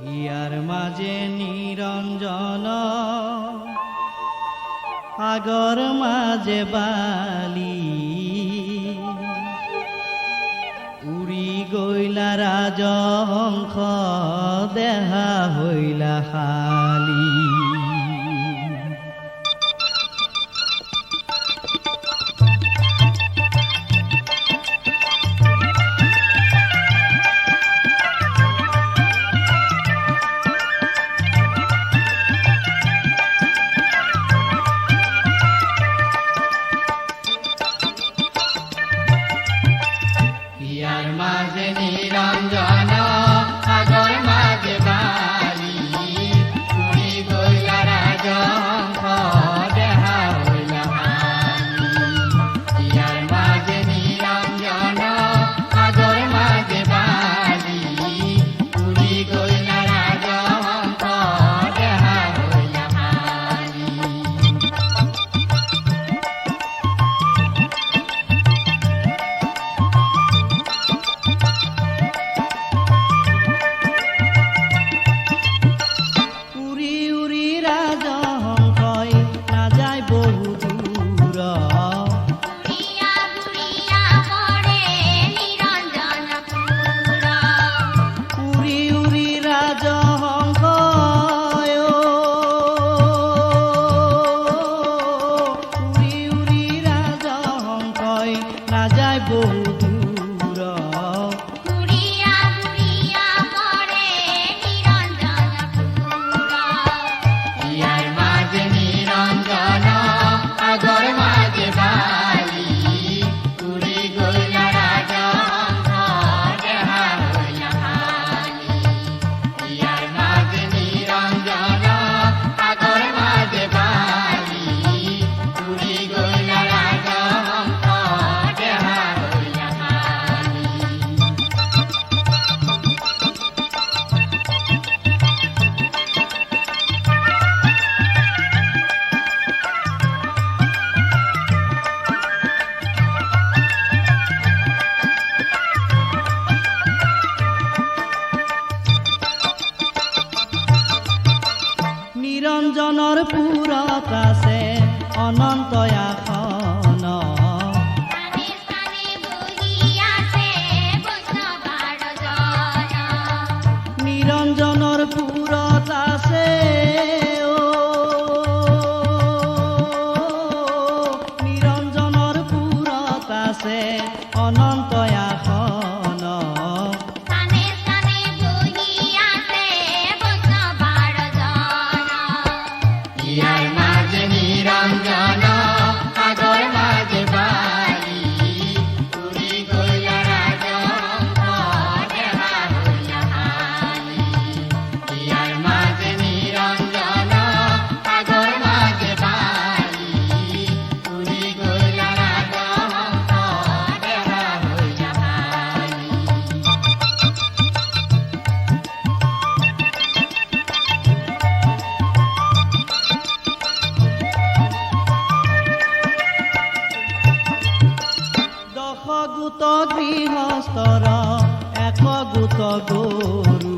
ইয়ার মাঝে নিরঞ্জন আগর মাঝে বালি উড়ি গইলা রাজহংস দেহা হইলা খালি নিরঞ্জন আগর মাঝে বালি উড়ি গইলা রাজহংস দেহা হইলা খালি ইয়ার মাঝে নিরঞ্জন আগর মাঝে বালি উড়ি গইলা রাজহংস দেহা হইলা খালি নিরঞ্জনৰ পুৰত আছে অনন্ত আসন নিৰঞ্জনৰ পুৰত আছে নিৰঞ্জনৰ পুৰত আছে অনন্ত আসন ইয়ার মাঝে নিরঞ্জন আগর মাঝে বালি উড়ি গইলা রাজহংস দেহা হইলা খালি ইয়ার মাঝে নিরঞ্জন আগর মাঝে বালি উড়ি গইলা রাজহংস দেহা হইলা খালি দশ গোট গৃহস্থৰ এক গোট গৰু